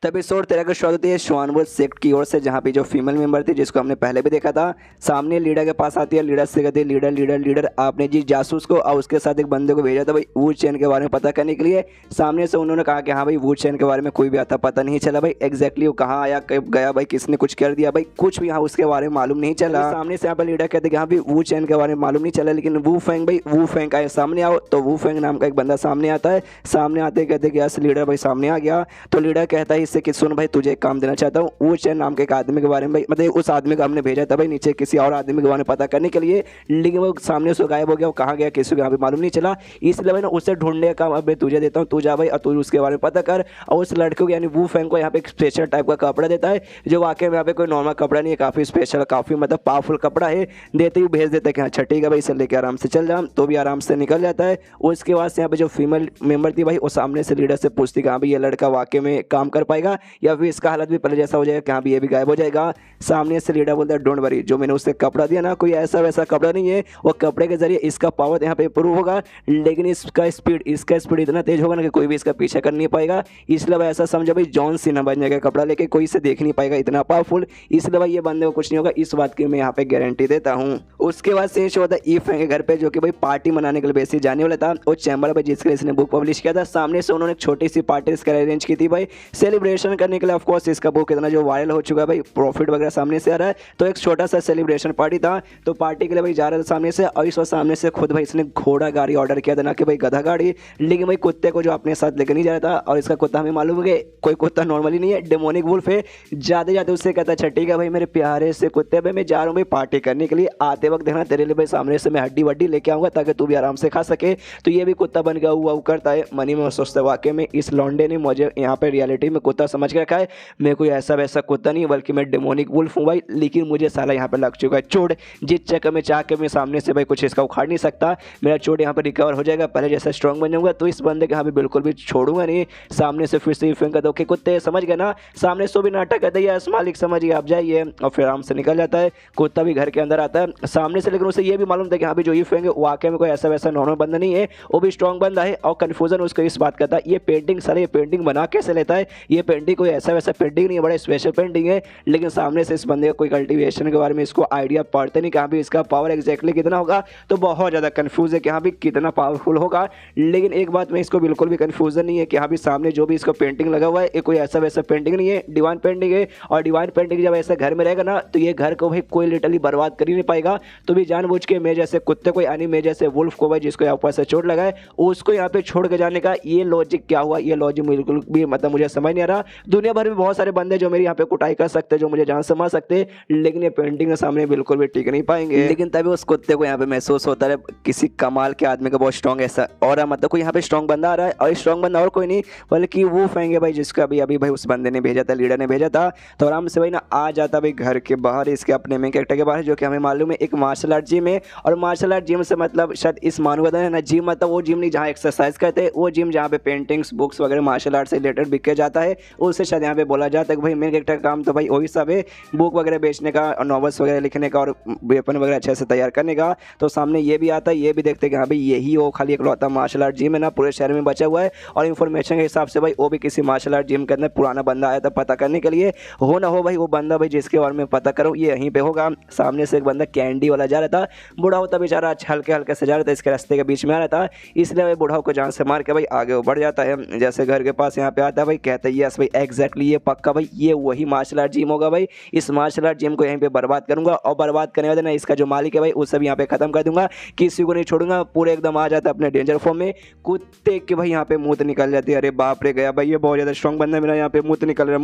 तो एपिसोड 13 का शुरुआत होती है श्वानवुड सेक्ट की ओर से, जहाँ पे जो फीमेल मेंबर थी जिसको हमने पहले भी देखा था, सामने लीडर के पास आती है। लीडर से कहती है लीडर लीडर लीडर आपने जी जासूस को और उसके साथ एक बंदे को भेजा था भाई वू चैन के बारे में पता करने के लिए। सामने से उन्होंने कहा कि हाँ भाई वू चैन के बारे में कोई भी आता पता नहीं चला भाई, एग्जैक्टली वो कहाँ आया कब गया भाई, किसने कुछ कर दिया भाई, कुछ भी यहाँ उसके बारे में मालूम नहीं चला। सामने से यहाँ पर लीडर कहते कि हाँ भाई वू चैन के बारे में मालूम नहीं चला, लेकिन वू फेंग भाई वू फेंग आए सामने आओ। तो वू फेंग नाम का एक बंदा सामने आता है। सामने आते कहते कि यस लीडर भाई सामने आ गया। तो लीडर कहता है इससे कि सुन भाई तुझे एक काम देना चाहता हूँ, वू चैन नाम के एक आदमी के बारे में भाई, मतलब उस आदमी को हमने भेजा था भाई नीचे किसी और आदमी के बारे में पता करने के लिए, लेकिन वो सामने से गायब हो गया। वो कहाँ गया किसी को यहाँ पे मालूम नहीं चला, इसलिए भाई ना उसे ढूंढने का काम अब मैं तुझे देता हूँ। तू जा भाई और तू उसके बारे में पता कर। और उस लड़के को यानी वू फेंग को यहाँ पे एक स्पेशल टाइप का कपड़ा देता है, जो वाकई में यहाँ पे कोई नॉर्मल कपड़ा नहीं है, काफ़ी स्पेशल काफ़ी मतलब पावरफुल कपड़ा है। देते ही भेज देता है कि हाँ अच्छा ठीक है भाई इसे लेके आराम से चल जा। तो भी आराम से निकल जाता है। उसके बाद से यहाँ पे जो फीमेल मेंबर थी भाई वो सामने से लीडर से पूछती कि हाँ भाई ये लड़का वाकई में काम कर पाएगा या फिर इसका हालत भी पहले जैसा हो जाएगा कि हाँ भाई ये भी गायब हो जाएगा। सामने से लीडर बोलता है डोंट वरी, जो मैंने उससे कपड़ा दिया ना कोई ऐसा वैसा कपड़ा नहीं है, वो कपड़े के जरिए इसका पावर यहाँ पे इंप्रूव होगा, लेकिन इसका स्पीड इतना तेज होगा ना कि कोई भी इसका पीछा कर नहीं पाएगा। इसलिए भाई ऐसा समझो भाई जॉन सीना बन जाएगा कपड़ा लेके, कोई इसे देख नहीं पाएगा इतना पावरफुल। इसलिए भाई ये बंदे को कुछ नहीं होगा, इस बात की मैं यहाँ पे गारंटी देता हूँ। उसके बाद से होता है ई फेंग के घर पे, जो कि भाई पार्टी मनाने के लिए बेसिक जाने वाला था। वो चैम्बर भाई जिसके लिए इसने बुक पब्लिश किया था, सामने से उन्होंने एक छोटी सी पार्टी इसका अरेंज की थी भाई सेलिब्रेशन करने के लिए। ऑफकोर्स इसका बुक इतना जो वायरल हो चुका है भाई, प्रॉफिट वगैरह सामने से आ रहा है, तो एक छोटा सा सेलिब्रेशन पार्टी था। तो पार्टी के लिए भाई जा रहा था सामने से, और इस वक्त सामने से खुद भाई इसने घोड़ा गाड़ी ऑर्डर किया था, ना कि भाई गधा गाड़ी। लेकिन भाई कुत्ते को जो अपने साथ लेकर नहीं जा रहा था, और इसका कुत्ता हमें मालूम है कोई कुत्ता नॉर्मली नहीं है, डेमोनिक वुल्फ है। जाते जाते उससे कहता अच्छा ठीक है भाई मेरे प्यारे से कुत्ते भाई मैं जा रहा हूँ भाई पार्टी करने के लिए, आते वक्त देखना तेरे लिए भाई सामने से मैं हड्डी वड्डी लेके आऊँगा ताकि तू भी आराम से खा सके। तो ये भी कुत्ता बन गया हुआ करता है। मनी में सोचता है वाकई में इस लौंडे ने मुझे यहाँ पे रियलिटी में कुत्ता समझ के रखा है, मैं कोई ऐसा वैसा कुत्ता नहीं बल्कि मैं डेमोनिक वुल्फ हूँ भाई। लेकिन मुझे साला यहाँ पे लग चुका है चोट, जिस चक्कर में चाह के मैं सामने से भाई कुछ इसका उखाड़ नहीं सकता। मेरा चोट यहाँ पे रिकवर हो जाएगा, पहले जैसा स्ट्रॉन्ग बन जाऊंगा। तो इस बंदे के यहाँ पे बिल्कुल भी छोड़ूंगा नहीं। सामने से फिर से फेंक दो कि कुत्ते समझ गए ना, सामने से भी नाटक करते हैं यस मालिक समझिए आप जाइए, और फिर आराम से निकल जाता है। कुत्ता भी घर के अंदर आता है सामने से, लेकिन उसे ये भी मालूम था कि हाँ भी जो ये फेंगे वाकई में कोई ऐसा वैसा नॉर्मल बंदा नहीं है, वो भी स्ट्रॉन्ग बंदा है। और कन्फ्यूजन उसको इस बात का था ये पेंटिंग सारे ये पेंटिंग बना कैसे लेता है, ये पेंटिंग कोई ऐसा वैसा पेंटिंग नहीं है, बड़ा स्पेशल पेंटिंग है। लेकिन सामने से इस बंदे का कोई कल्टीवेशन के बारे में इसको आइडिया पड़ते नहीं कि हाँ भी इसका पावर एग्जैक्टली कितना होगा। तो बहुत ज़्यादा कन्फ्यूज है कि हाँ भी कितना पावरफुल होगा। लेकिन एक बात में इसको बिल्कुल भी कन्फ्यूजन नहीं है कि हाँ भी सामने जो भी इसको पेंटिंग लगा हुआ है ये कोई ऐसा वैसा पेंटिंग नहीं है, डिवाइन पेंटिंग है। और डिवाइन पेंटिंग जब ऐसा घर में रहेगा ना तो ये घर को भाई कोई लिटरली बर्बाद कर ही नहीं पाएगा। तो भी जानबूझ के मैं जैसे कुत्ते को यानी मैं जैसे वुल्फ को भाई जिसको यहाँ ऊपर से चोट लगा है उसको यहाँ पे छोड़ के जाने का ये लॉजिक क्या हुआ, ये लॉजिक बिल्कुल भी मतलब मुझे समझ नहीं आ रहा। दुनिया भर में बहुत सारे बंदे जो मेरी यहाँ पे कुटाई कर सकते हैं, जो मुझे जान से मार सकते हैं, लेकिन ये पेंटिंग के सामने बिल्कुल भी टिक नहीं पाएंगे। लेकिन तभी उस कुत्ते को यहाँ पे महसूस होता है किसी कमाल के आदमी का बहुत स्ट्रॉन्ग ऐसा और मतलब कोई यहाँ पे स्ट्रॉन्ग बंदा आ रहा है, और स्ट्रॉन्ग बंदा और कोई नहीं बल्कि वो फेंगे भाई जिसका अभी भाई उस बंदे ने भेजा था, लीडर ने भेजा था। तो आराम से भाई ना आ जाता भाई घर के बाहर इसके अपने मेन कैरेक्टर के बाहर, जो कि हमें मालूम है एक मार्शल आर्ट जिम है। और मार्शल आर्ट जिम से मतलब शायद इस मानवता है ना, जिम मतलब वो जिम नहीं जहाँ एक्सरसाइज करते हैं, वो जिम जहाँ पे पेंटिंग्स बुक्स वगैरह मार्शल आर्ट से रिलेटेड बिके जाता है, उससे शायद यहाँ पे बोला जाता है कि भाई मेन कैरेक्टर का काम तो भाई वही सब है, बुक वगैरह बेचने का और नॉवेल्स वगैरह लिखने का और वेपन वगैरह अच्छे से तैयार करने का। तो सामने ये भी आता है, ये भी देखते हैं कि हाँ भाई यही वो खाली इकलौता मार्शल आर्ट जिम है ना पूरे शहर में बचा हुआ है। और इन्फॉर्मेशन के हिसाब से भाई वो भी किसी मार्शल आर्ट जिम के अंदर पुराना बंदा आया था पता करने के लिए, हो ना हो भाई वो बंदा भाई जिसके बारे में पता करो ये यहीं पे होगा। सामने से एक बंदा कैंडी वाला जा रहा था, बूढ़ा होता बेचारा हल्के हल्के से जा रहा था, इसके रास्ते के बीच में आ रहा था, इसलिए भाई बूढ़ा को जान से मार के भाई आगे बढ़ जाता है। जैसे घर के पास यहाँ पे आता है भाई कहता है यस भाई एग्जैक्टली ये पक्का भाई ये वही मार्शल आर्ट जिम होगा भाई, इस मार्शल आर्ट जिम को यहीं पे बर्बाद करूंगा, और बर्बाद करने वाले ना इसका जो मालिक है भाई उसे भी यहाँ पे खत्म कर दूंगा, किसी को नहीं छोड़ूंगा। पूरे एकदम आ जाता है अपने डेंजर फॉर्म में। कुत्ते के भाई यहाँ पे मुंह निकल जाती है, अरे बाप रे गया भाई ये बहुत ज्यादा स्ट्रॉन्ग बंदा है मेरा, यहाँ पे मुंह निकल रहा है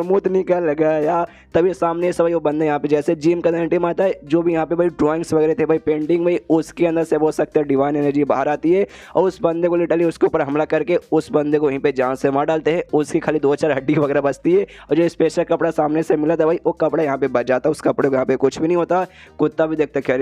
मुंह निकल गया। तभी सामने से भाई वो बंदे यहाँ पे जैसे जिम का टीम आता है, जो भी यहाँ पे भाई ड्राइंग्स वगैरह थे भाई पेंटिंग में, उसके अंदर से बोल सकते हैं डिवाइन एनर्जी बाहर आती है, और उस बंदे को लिटरली उसके ऊपर हमला करके उस बंदे को वहीं पे जान से मार डालते हैं। उसकी खाली 2-4 हड्डी वगैरह बचती है, और जो स्पेशल कपड़ा सामने से मिला था भाई वो कपड़ा यहाँ पे बच जाता है, उस कपड़े को यहाँ पे कुछ भी नहीं होता। कुत्ता भी देखता है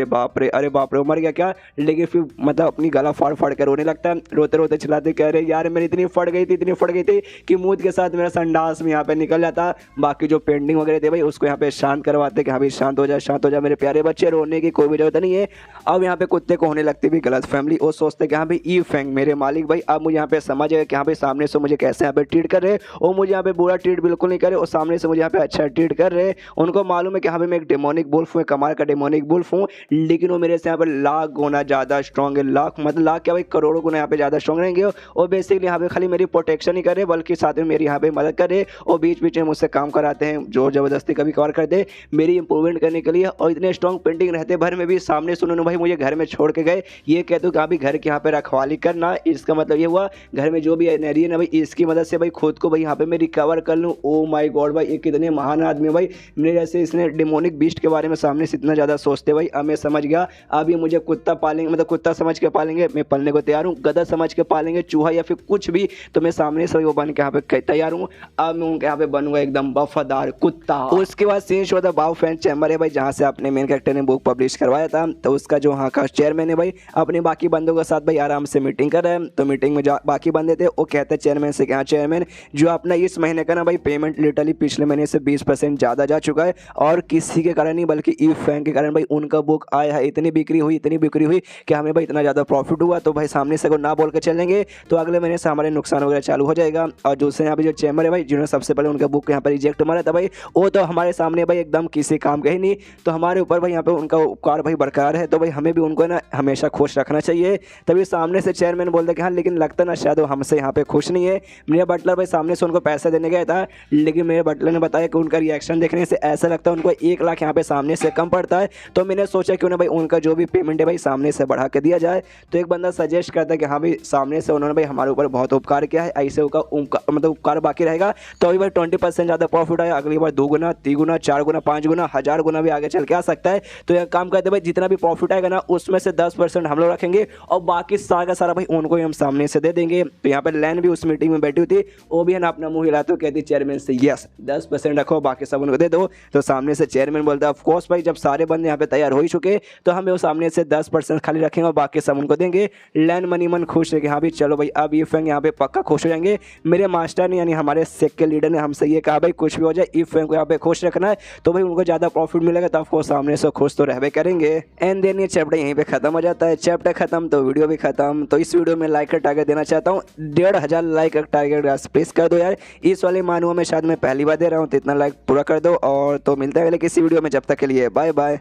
अरे बाप रे मर गया क्या, लेकिन फिर मतलब अपनी गला फाड़ फाड़ कर रोने लगता है, रोते रोते चिल्लाते कह रहे यार मेरी इतनी फट गई थी कि मूत के साथ मेरा संडास में यहाँ पे निकल जाता। बाकी जो पेंटिंग वगैरह थे भाई उसको यहाँ पे शांत करवाते कि हाँ भाई शांत हो जा मेरे प्यारे बच्चे, रोने की कोई भी जरूरत नहीं है। अब यहाँ पे कुत्ते को होने लगती भी गलत फैमिली, वो सोचते कि हाँ भाई ई फेंग मेरे मालिक भाई अब मुझे यहाँ पे समझ है कि हाँ भाई सामने से मुझे कैसे यहाँ पे ट्रीट कर रहे हैं, वो मुझे यहाँ पे बुरा ट्रीट बिल्कुल नहीं करे और सामने से मुझे यहाँ पे अच्छा ट्रीट कर रहे हैं। उनको मालूम है कि यहाँ पे मैं एक डेमोनिक वुल्फ हूँ, कमाल का डेमोनिक वुल्फ हूँ, लेकिन वो मेरे से यहाँ पे लाख गुना ज़्यादा स्ट्रॉन्ग है। लाख मतलब लाख क्या भाई, करोड़ों गुना यहाँ पे ज़्यादा स्ट्रॉन्ग रहेंगे और बेसिकली यहाँ पे खाली मेरी प्रोटेक्शन ही करे बल्कि साथ में मेरी यहाँ पे मदद करे और बीच बीच में मुझसे काम कराते हैं, जोर ज़बरदस्ती कभी कभार कर दे मेरी इंप्रूवमेंट करने के लिए। और इतने स्ट्रॉन्ग पेंटिंग रहते भर में भी सामने से उन्होंने भाई मुझे घर में छोड़ के गए। ये कहते हो कि भाई घर के यहाँ पे रखवाली करना, इसका मतलब ये हुआ घर में जो भी एनर्जी है ना भाई, इसकी मदद से भाई खुद को भाई यहाँ पे मैं रिकवर कर लूँ। ओ माय गॉड भाई, ये कितने महान आदमी है भाई। मेरे जैसे इसने डेमोनिक बीस्ट के बारे में सामने से इतना ज़्यादा सोचते भाई। अब मैं समझ गया, अब ये मुझे कुत्ता पालेंगे, मतलब कुत्ता समझ के पालेंगे, मैं पलने को तैयार हूँ। गधा समझ के पालेंगे, चूहा या फिर कुछ भी, तो मैं सामने से वो बन के यहाँ पे तैयार हूँ। अब मैं उनके यहाँ पे बनूंगा एकदम वफादार कुत्ता। उसके बाद सीन शो था बाउ फैन चैम्बर है भाई, जहाँ से अपने मेन कैरेक्टर ने बुक पब्लिश करवाया था। तो उसका जो वहाँ का चेयरमैन है भाई अपने बाकी बंदों के साथ भाई आराम से मीटिंग कर रहे हैं। तो मीटिंग में बाकी बंदे थे, वो कहते हैं चेयरमैन से कि हाँ चेयरमैन, जो अपना इस महीने का ना भाई पेमेंट लिटरली पिछले महीने से 20% ज़्यादा जा चुका है और किसी के कारण नहीं बल्कि ई फैंग के कारण भाई उनका बुक आया है। इतनी बिक्री हुई कि हमें भाई इतना ज़्यादा प्रॉफिट हुआ। तो भाई सामने से अगर ना बोल के चलेंगे तो अगले महीने से हमारे नुकसान वगैरह चालू हो जाएगा। और दूसरे यहाँ पे जो चैम्बर है भाई, जिन्होंने सबसे पहले उनका बुक यहाँ पर रिजेक्ट मारा था भाई, वो तो हमारे सामने भाई एकदम किसी काम का ही नहीं। तो हमारे ऊपर भाई यहाँ पे उनका उपकार भाई बरकरार है, तो भाई हमें भी उनको ना हमेशा खुश रखना चाहिए। तभी सामने से चेयरमैन बोलते कि हाँ लेकिन लगता ना शायद वो हमसे यहाँ पे खुश नहीं है। मेरा बटलर भाई सामने से उनको पैसा देने गया था, लेकिन मेरे बटलर ने बताया कि उनका रिएक्शन देखने से ऐसा लगता है उनको 1 लाख यहाँ पे सामने से कम पड़ता है। तो मैंने सोचा क्यों ना भाई उनका जो भी पेमेंट है भाई सामने से बढ़ा के दिया जाए। तो एक बंदा सजेस्ट करता है कि हाँ भाई सामने से उन्होंने भाई हमारे ऊपर बहुत उपकार किया है, ऐसे मतलब उपकार बाकी रहेगा तो अभी भाई 20% ज़्यादा प्रॉफिट आया, अगली बार 2 गुना 3 गुना 4 गुना 5 गुना 1000 गुना भी आगे चल के आ सकता है। तो यह काम करते भाई जितना भी प्रॉफिट आएगा ना उसमें से 10% हम लोग रखेंगे और बाकी सारा का सारा भाई उनको ही हम सामने से दे देंगे। तो यहाँ पर लैन भी उस मीटिंग में बैठी हुई थी, वो भी है ना अपना मुंह हिलाते हुए कहती चेयरमैन से यस 10% रखो बाकी सब उनको दे दो। तो सामने से चेयरमैन बोलता है ऑफकोर्स भाई जब सारे बंदे यहाँ पे तैयार हो ही चुके तो हमें वो सामने से 10% खाली रखेंगे और बाकी सब उनको देंगे। लैन मनी मन खुश है कि हाँ भाई चलो भाई अब ये फैंग यहाँ पे पक्का खुश हो जाएंगे। मेरे मास्टर ने यानी हमारे सेक के लीडर ने हमसे ये कहा भाई कुछ भी हो जाए ई फैंग को यहाँ पे खुश रखना है, तो भाई उनको ज़्यादा प्रॉफिट मिलेगा तो आपको सामने से खुश तो रहबे करेंगे। एंड देन ये चैप्टर यहीं पे खत्म हो जाता है। चैप्टर खत्म तो वीडियो भी खत्म। तो इस वीडियो में लाइक का टारगेट देना चाहता हूँ 1500 लाइक का टारगेट प्लीज कर दो यार। इस वाले मानुआ में शायद मैं पहली बार दे रहा हूँ, तो इतना लाइक पूरा कर दो। और तो मिलते हैं अगले किसी वीडियो में, जब तक के लिए बाय बाय।